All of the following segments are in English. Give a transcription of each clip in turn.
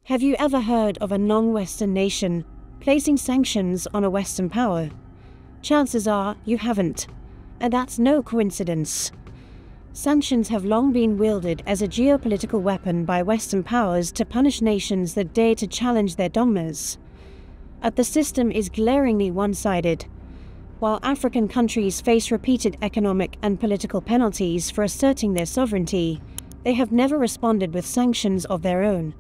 Have you ever heard of a non-Western nation placing sanctions on a Western power? Chances are you haven't, and that's no coincidence. Sanctions have long been wielded as a geopolitical weapon by Western powers to punish nations that dare to challenge their dominance. But the system is glaringly one-sided. While African countries face repeated economic and political penalties for asserting their sovereignty, they have never responded with sanctions of their own.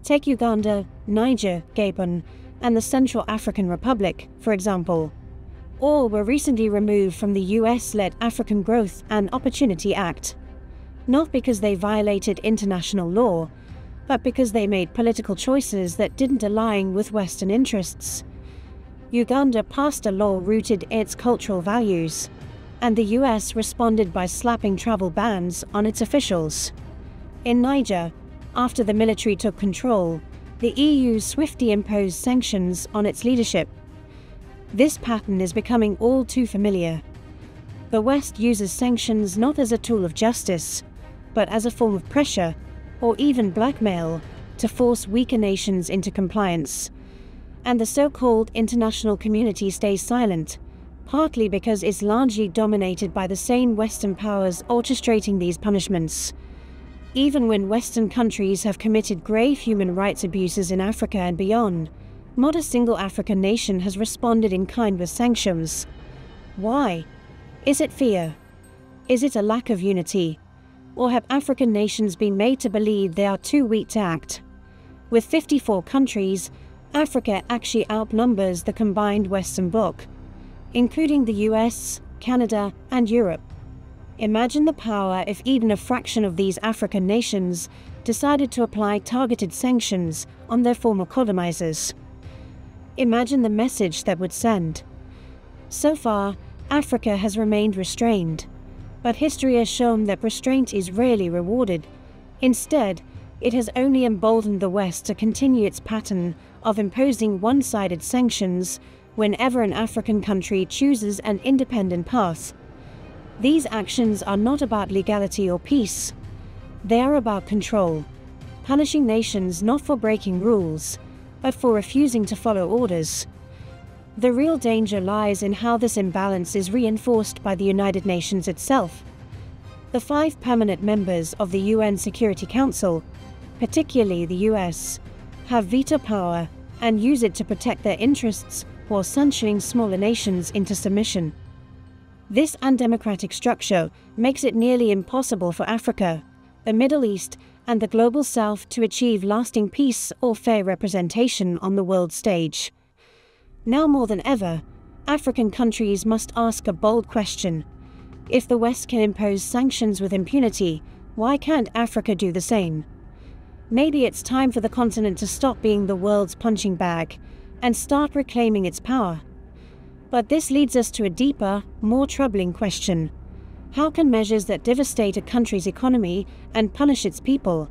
Take Uganda, Niger, Gabon, and the Central African Republic, for example. All were recently removed from the US-led African Growth and Opportunity Act, not because they violated international law, but because they made political choices that didn't align with Western interests. Uganda passed a law rooted in its cultural values, and the US responded by slapping travel bans on its officials. In Niger, after the military took control, the EU swiftly imposed sanctions on its leadership. This pattern is becoming all too familiar. The West uses sanctions not as a tool of justice, but as a form of pressure, or even blackmail, to force weaker nations into compliance. And the so-called international community stays silent, partly because it's largely dominated by the same Western powers orchestrating these punishments. Even when Western countries have committed grave human rights abuses in Africa and beyond, not a single African nation has responded in kind with sanctions. Why? Is it fear? Is it a lack of unity? Or have African nations been made to believe they are too weak to act? With 54 countries, Africa actually outnumbers the combined Western bloc, including the US, Canada, and Europe. Imagine the power if even a fraction of these African nations decided to apply targeted sanctions on their former colonizers. Imagine the message that would send. So far, Africa has remained restrained, but history has shown that restraint is rarely rewarded. Instead, it has only emboldened the West to continue its pattern of imposing one-sided sanctions whenever an African country chooses an independent path. These actions are not about legality or peace. They are about control, punishing nations not for breaking rules, but for refusing to follow orders. The real danger lies in how this imbalance is reinforced by the United Nations itself. The 5 permanent members of the UN Security Council, particularly the US, have veto power and use it to protect their interests while sanctioning smaller nations into submission. This undemocratic structure makes it nearly impossible for Africa, the Middle East, and the Global South to achieve lasting peace or fair representation on the world stage. Now more than ever, African countries must ask a bold question. If the West can impose sanctions with impunity, why can't Africa do the same? Maybe it's time for the continent to stop being the world's punching bag and start reclaiming its power. But this leads us to a deeper, more troubling question. How can measures that devastate a country's economy and punish its people,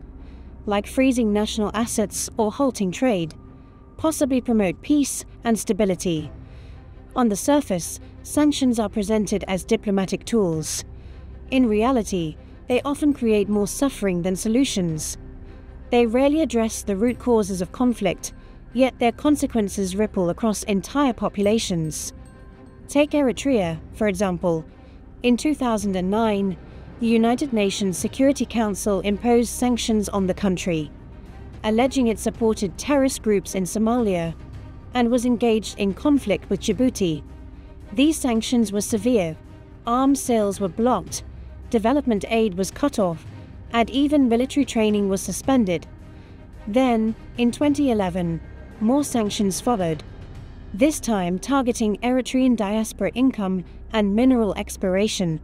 like freezing national assets or halting trade, possibly promote peace and stability? On the surface, sanctions are presented as diplomatic tools. In reality, they often create more suffering than solutions. They rarely address the root causes of conflict, yet their consequences ripple across entire populations. Take Eritrea, for example. In 2009, the United Nations Security Council imposed sanctions on the country, alleging it supported terrorist groups in Somalia and was engaged in conflict with Djibouti. These sanctions were severe. Arms sales were blocked, development aid was cut off, and even military training was suspended. Then, in 2011, more sanctions followed, this time targeting Eritrean diaspora income and mineral exploration.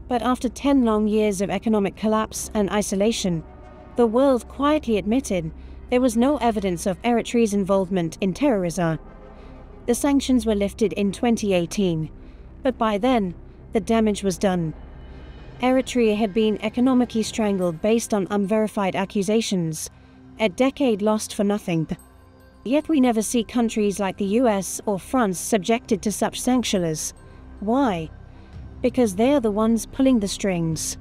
But after 10 long years of economic collapse and isolation, the world quietly admitted there was no evidence of Eritrea's involvement in terrorism. The sanctions were lifted in 2018, but by then, the damage was done. Eritrea had been economically strangled based on unverified accusations, a decade lost for nothing. Yet we never see countries like the US or France subjected to such sanctions. Why? Because they are the ones pulling the strings.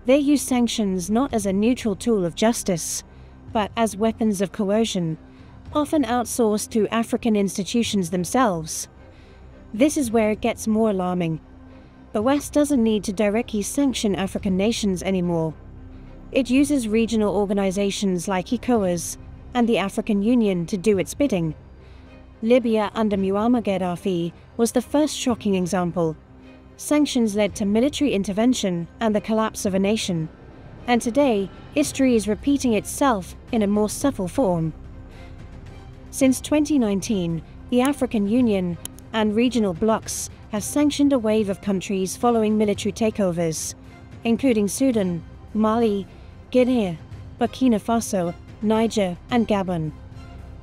They use sanctions not as a neutral tool of justice, but as weapons of coercion, often outsourced to African institutions themselves. This is where it gets more alarming. The West doesn't need to directly sanction African nations anymore. It uses regional organizations like ECOWAS and the African Union to do its bidding. Libya under Muammar Gaddafi was the first shocking example. Sanctions led to military intervention and the collapse of a nation. And today, history is repeating itself in a more subtle form. Since 2019, the African Union and regional blocs have sanctioned a wave of countries following military takeovers, including Sudan, Mali, Guinea, Burkina Faso, Niger, and Gabon.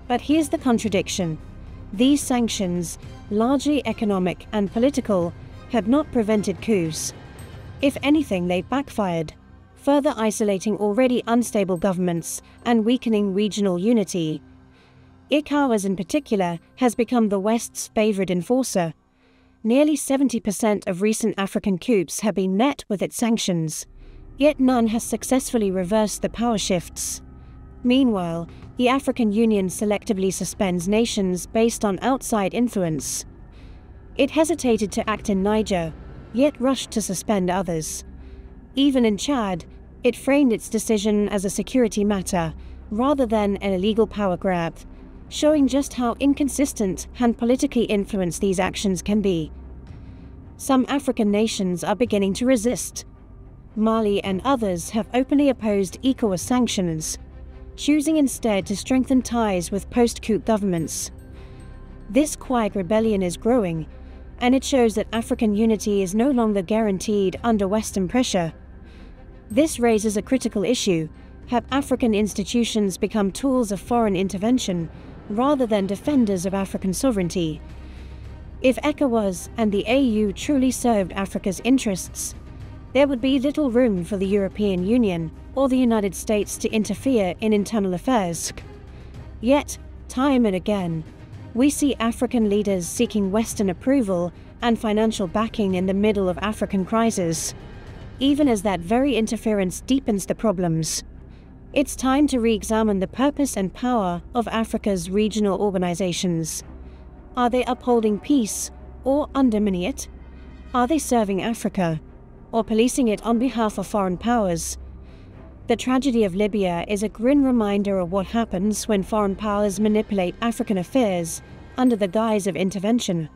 But here's the contradiction. These sanctions, largely economic and political, have not prevented coups. If anything, they backfired, further isolating already unstable governments and weakening regional unity. ECOWAS in particular has become the West's favorite enforcer. Nearly 70% of recent African coups have been met with its sanctions, yet none has successfully reversed the power shifts. Meanwhile, the African Union selectively suspends nations based on outside influence. It hesitated to act in Niger, yet rushed to suspend others. Even in Chad, it framed its decision as a security matter, rather than an illegal power grab, showing just how inconsistent and politically influenced these actions can be. Some African nations are beginning to resist. Mali and others have openly opposed ECOWAS sanctions, choosing instead to strengthen ties with post-coup governments. This quiet rebellion is growing, and it shows that African unity is no longer guaranteed under Western pressure. This raises a critical issue. Have African institutions become tools of foreign intervention rather than defenders of African sovereignty? If ECOWAS and the AU truly served Africa's interests, there would be little room for the European Union or the United States to interfere in internal affairs. Yet, time and again, we see African leaders seeking Western approval and financial backing in the middle of African crises, even as that very interference deepens the problems. It's time to re-examine the purpose and power of Africa's regional organizations. Are they upholding peace or undermining it? Are they serving Africa or policing it on behalf of foreign powers? The tragedy of Libya is a grim reminder of what happens when foreign powers manipulate African affairs under the guise of intervention.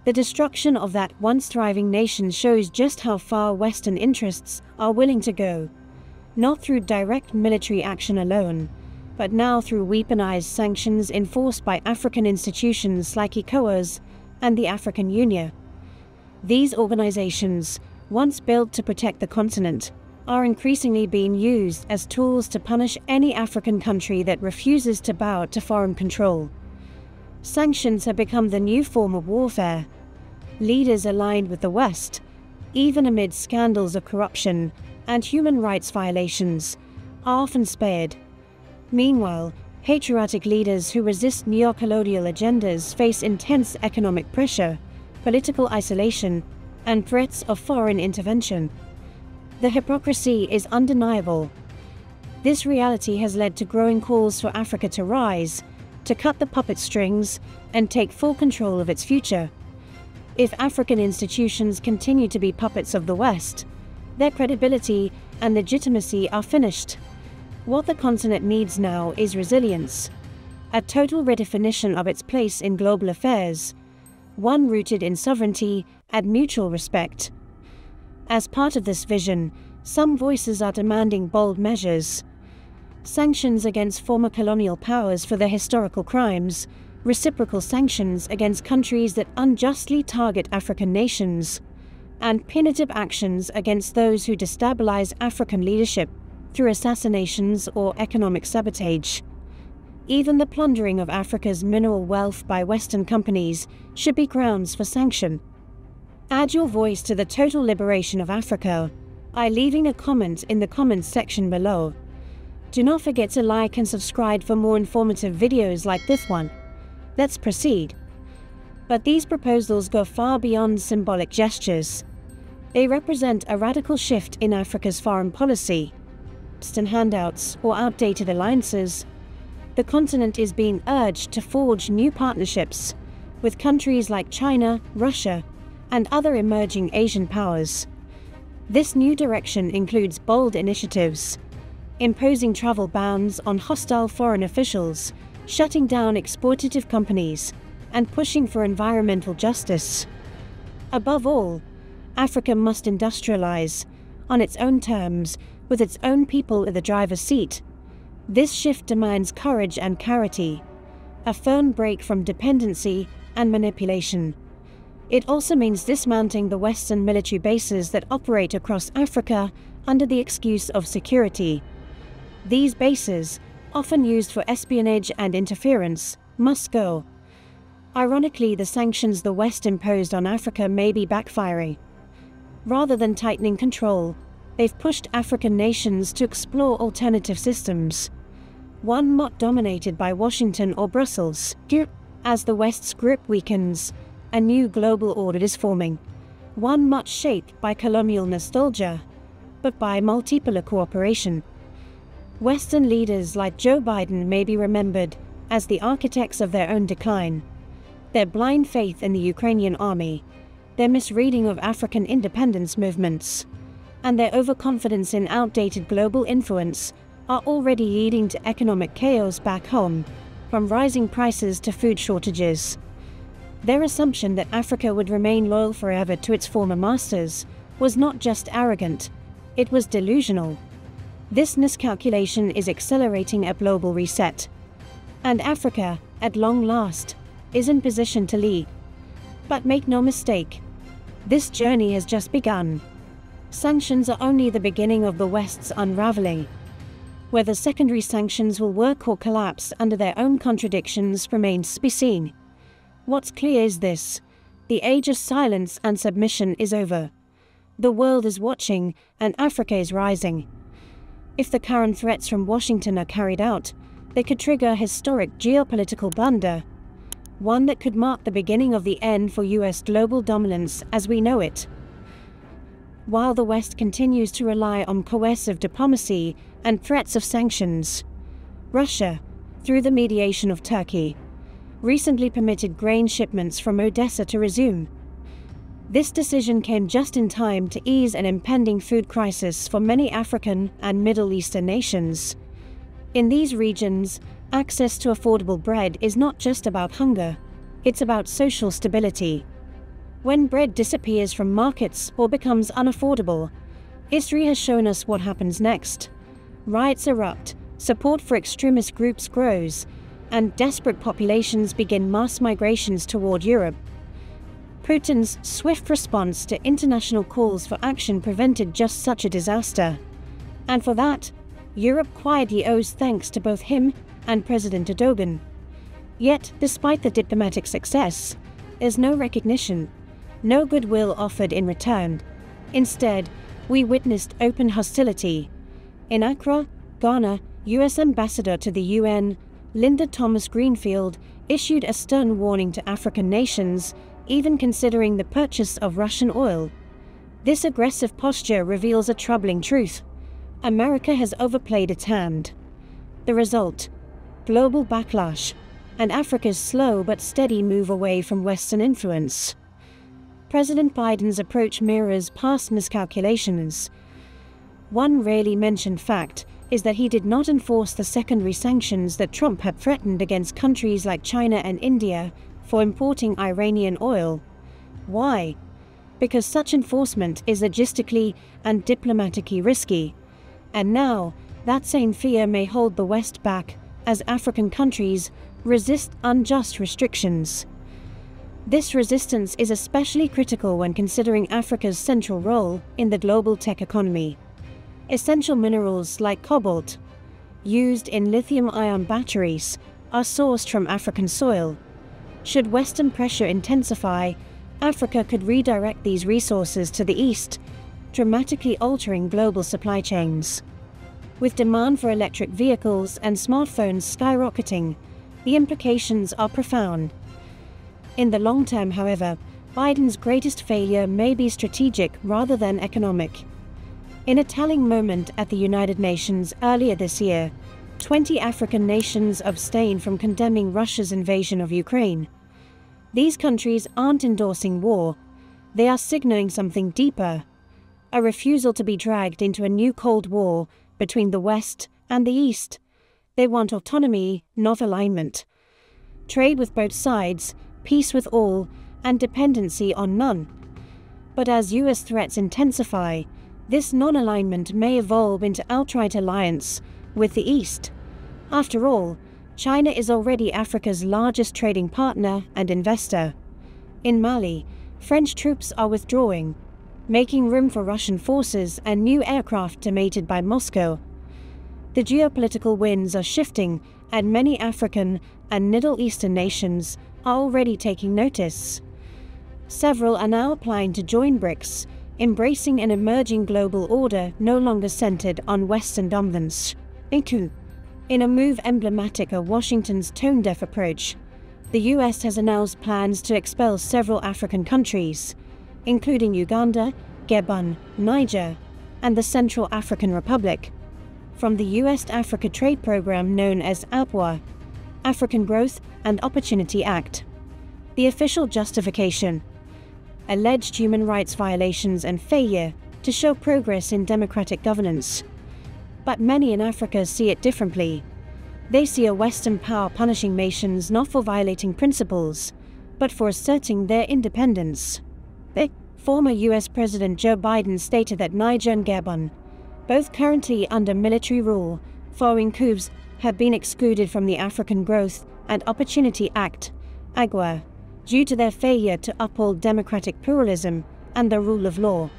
The destruction of that once thriving nation shows just how far Western interests are willing to go, not through direct military action alone, but now through weaponized sanctions enforced by African institutions like ECOWAS and the African Union. These organizations, once built to protect the continent, are increasingly being used as tools to punish any African country that refuses to bow to foreign control. Sanctions have become the new form of warfare. Leaders aligned with the West, even amid scandals of corruption and human rights violations, are often spared. Meanwhile, patriotic leaders who resist neo-colonial agendas face intense economic pressure, political isolation, and threats of foreign intervention. The hypocrisy is undeniable. This reality has led to growing calls for Africa to rise, to cut the puppet strings, and take full control of its future. If African institutions continue to be puppets of the West, their credibility and legitimacy are finished. What the continent needs now is resilience, a total redefinition of its place in global affairs, one rooted in sovereignty and mutual respect. As part of this vision, some voices are demanding bold measures. Sanctions against former colonial powers for their historical crimes, reciprocal sanctions against countries that unjustly target African nations, and punitive actions against those who destabilize African leadership through assassinations or economic sabotage. Even the plundering of Africa's mineral wealth by Western companies should be grounds for sanction. Add your voice to the total liberation of Africa by leaving a comment in the comments section below. Do not forget to like and subscribe for more informative videos like this one. Let's proceed. But these proposals go far beyond symbolic gestures. They represent a radical shift in Africa's foreign policy. collapsed and handouts or outdated alliances, the continent is being urged to forge new partnerships with countries like China, Russia, and other emerging Asian powers. This new direction includes bold initiatives, imposing travel bans on hostile foreign officials, shutting down exploitative companies, and pushing for environmental justice. Above all, Africa must industrialize on its own terms, with its own people at the driver's seat. This shift demands courage and clarity, a firm break from dependency and manipulation. It also means dismantling the Western military bases that operate across Africa under the excuse of security. These bases, often used for espionage and interference, must go. Ironically, the sanctions the West imposed on Africa may be backfiring. Rather than tightening control, they've pushed African nations to explore alternative systems, one not dominated by Washington or Brussels. As the West's grip weakens, a new global order is forming, one much shaped by colonial nostalgia, but by multipolar cooperation. Western leaders like Joe Biden may be remembered as the architects of their own decline. Their blind faith in the Ukrainian army, their misreading of African independence movements, and their overconfidence in outdated global influence are already leading to economic chaos back home, from rising prices to food shortages. Their assumption that Africa would remain loyal forever to its former masters was not just arrogant, it was delusional. This miscalculation is accelerating a global reset. And Africa, at long last, is in position to lead. But make no mistake, this journey has just begun. Sanctions are only the beginning of the West's unraveling. Whether secondary sanctions will work or collapse under their own contradictions remains to be seen. What's clear is this: the age of silence and submission is over. The world is watching, and Africa is rising. If the current threats from Washington are carried out, they could trigger a historic geopolitical blunder, one that could mark the beginning of the end for US global dominance as we know it. While the West continues to rely on coercive diplomacy and threats of sanctions, Russia, through the mediation of Turkey, recently permitted grain shipments from Odessa to resume. This decision came just in time to ease an impending food crisis for many African and Middle Eastern nations. In these regions, access to affordable bread is not just about hunger, it's about social stability. When bread disappears from markets or becomes unaffordable, history has shown us what happens next. Riots erupt, support for extremist groups grows, and desperate populations begin mass migrations toward Europe. Putin's swift response to international calls for action prevented just such a disaster. And for that, Europe quietly owes thanks to both him and President Erdogan. Yet, despite the diplomatic success, there's no recognition, no goodwill offered in return. Instead, we witnessed open hostility. In Accra, Ghana, US Ambassador to the UN, Linda Thomas-Greenfield, issued a stern warning to African nations, even considering the purchase of Russian oil. This aggressive posture reveals a troubling truth: America has overplayed its hand. The result: global backlash, and Africa's slow but steady move away from Western influence. President Biden's approach mirrors past miscalculations. One rarely mentioned fact is that he did not enforce the secondary sanctions that Trump had threatened against countries like China and India for importing Iranian oil. Why? Because such enforcement is logistically and diplomatically risky. And now, that same fear may hold the West back as African countries resist unjust restrictions. This resistance is especially critical when considering Africa's central role in the global tech economy. Essential minerals like cobalt, used in lithium-ion batteries, are sourced from African soil. Should Western pressure intensify, Africa could redirect these resources to the east, dramatically altering global supply chains. With demand for electric vehicles and smartphones skyrocketing, the implications are profound. In the long term, however, Biden's greatest failure may be strategic rather than economic. In a telling moment at the United Nations earlier this year, 20 African nations abstained from condemning Russia's invasion of Ukraine. These countries aren't endorsing war, they are signaling something deeper, a refusal to be dragged into a new Cold War between the West and the East. They want autonomy, not alignment. Trade with both sides, peace with all, and dependency on none. But as US threats intensify, this non-alignment may evolve into outright alliance with the East. After all, China is already Africa's largest trading partner and investor. In Mali, French troops are withdrawing, making room for Russian forces and new aircraft donated by Moscow. The geopolitical winds are shifting, and many African and Middle Eastern nations are already taking notice. Several are now applying to join BRICS, embracing an emerging global order no longer centered on Western dominance. In a move emblematic of Washington's tone-deaf approach, the US has announced plans to expel several African countries, including Uganda, Gabon, Niger, and the Central African Republic, from the US-Africa trade program known as APWA, African Growth and Opportunity Act. The official justification: alleged human rights violations and failure to show progress in democratic governance. But many in Africa see it differently. They see a Western power punishing nations not for violating principles, but for asserting their independence. Former US President Joe Biden stated that Niger and Gabon, both currently under military rule following coups, have been excluded from the African Growth and Opportunity Act, AGWA, due to their failure to uphold democratic pluralism and the rule of law.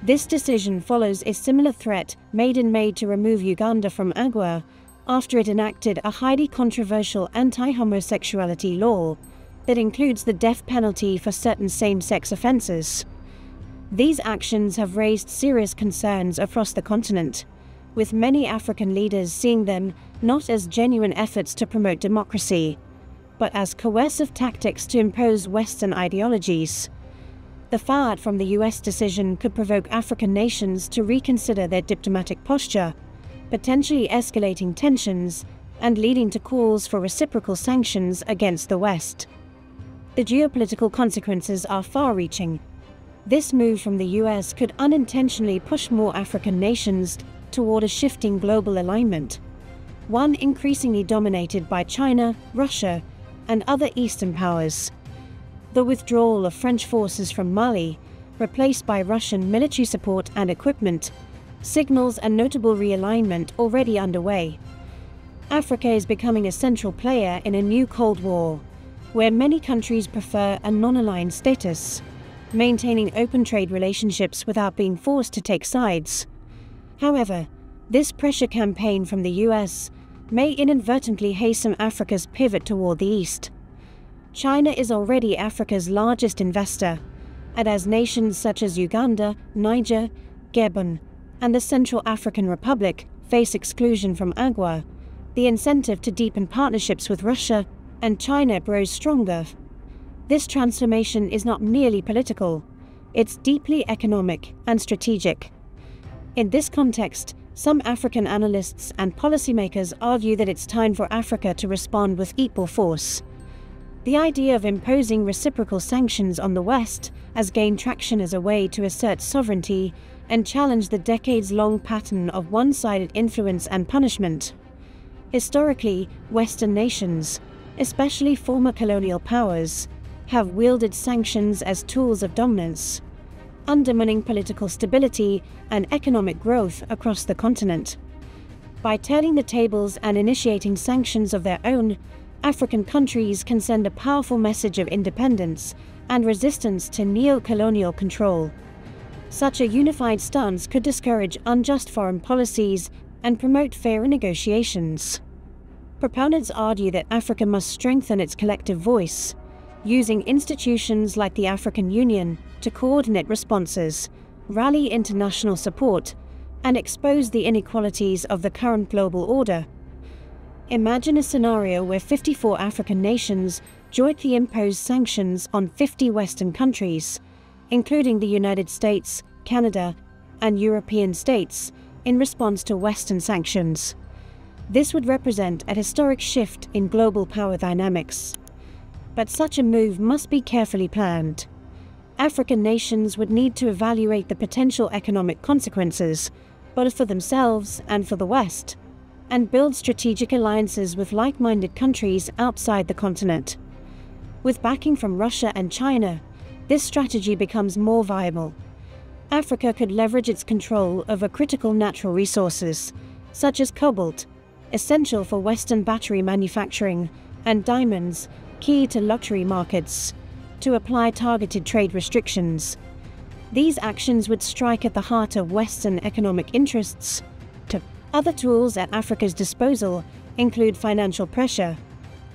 This decision follows a similar threat made in May to remove Uganda from AGWA after it enacted a highly controversial anti-homosexuality law that includes the death penalty for certain same-sex offenses. These actions have raised serious concerns across the continent, with many African leaders seeing them not as genuine efforts to promote democracy, but as coercive tactics to impose Western ideologies. The fallout from the US decision could provoke African nations to reconsider their diplomatic posture, potentially escalating tensions and leading to calls for reciprocal sanctions against the West. The geopolitical consequences are far-reaching. This move from the US could unintentionally push more African nations toward a shifting global alignment, one increasingly dominated by China, Russia, and other Eastern powers. The withdrawal of French forces from Mali, replaced by Russian military support and equipment, signals a notable realignment already underway. Africa is becoming a central player in a new Cold War, where many countries prefer a non-aligned status, maintaining open trade relationships without being forced to take sides. However, this pressure campaign from the US may inadvertently hasten Africa's pivot toward the East. China is already Africa's largest investor, and as nations such as Uganda, Niger, Gabon, and the Central African Republic face exclusion from AGWA, the incentive to deepen partnerships with Russia and China grows stronger. This transformation is not merely political, it's deeply economic and strategic. In this context, some African analysts and policymakers argue that it's time for Africa to respond with equal force. The idea of imposing reciprocal sanctions on the West has gained traction as a way to assert sovereignty and challenge the decades-long pattern of one-sided influence and punishment. Historically, Western nations, especially former colonial powers, have wielded sanctions as tools of dominance, undermining political stability and economic growth across the continent. By turning the tables and initiating sanctions of their own, African countries can send a powerful message of independence and resistance to neo-colonial control. Such a unified stance could discourage unjust foreign policies and promote fair negotiations. Proponents argue that Africa must strengthen its collective voice, using institutions like the African Union to coordinate responses, rally international support, and expose the inequalities of the current global order. Imagine a scenario where 54 African nations jointly impose sanctions on 50 Western countries, including the United States, Canada, and European states in response to Western sanctions. This would represent a historic shift in global power dynamics. But such a move must be carefully planned. African nations would need to evaluate the potential economic consequences, both for themselves and for the West, and build strategic alliances with like-minded countries outside the continent. With backing from Russia and China, this strategy becomes more viable. Africa could leverage its control over critical natural resources, such as cobalt, essential for Western battery manufacturing, and diamonds, key to luxury markets, to apply targeted trade restrictions. These actions would strike at the heart of Western economic interests. Other tools at Africa's disposal include financial pressure,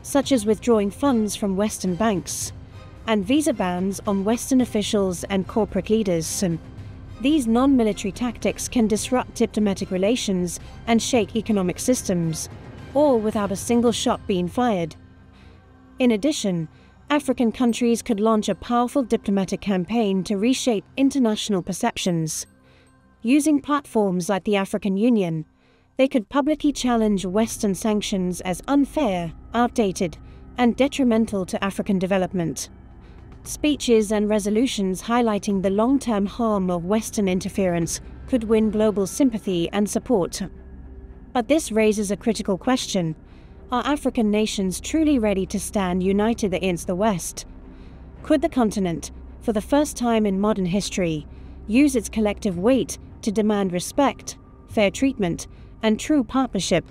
such as withdrawing funds from Western banks, and visa bans on Western officials and corporate leaders. These non-military tactics can disrupt diplomatic relations and shake economic systems, all without a single shot being fired. In addition, African countries could launch a powerful diplomatic campaign to reshape international perceptions. Using platforms like the African Union, they could publicly challenge Western sanctions as unfair, outdated, and detrimental to African development. Speeches and resolutions highlighting the long-term harm of Western interference could win global sympathy and support. But this raises a critical question. Are African nations truly ready to stand united against the West? Could the continent, for the first time in modern history, use its collective weight to demand respect, fair treatment, and true partnership?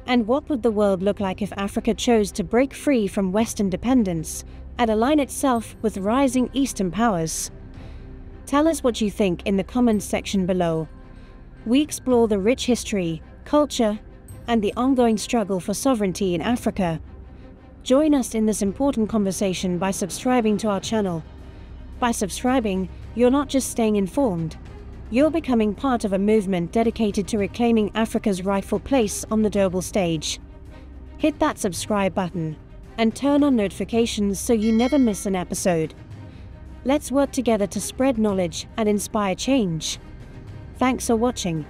And what would the world look like if Africa chose to break free from Western dependence and align itself with rising Eastern powers? Tell us what you think in the comments section below. We explore the rich history, culture, and the ongoing struggle for sovereignty in Africa. Join us in this important conversation by subscribing to our channel. By subscribing, you're not just staying informed, you're becoming part of a movement dedicated to reclaiming Africa's rightful place on the global stage. Hit that subscribe button and turn on notifications so you never miss an episode. Let's work together to spread knowledge and inspire change. Thanks for watching.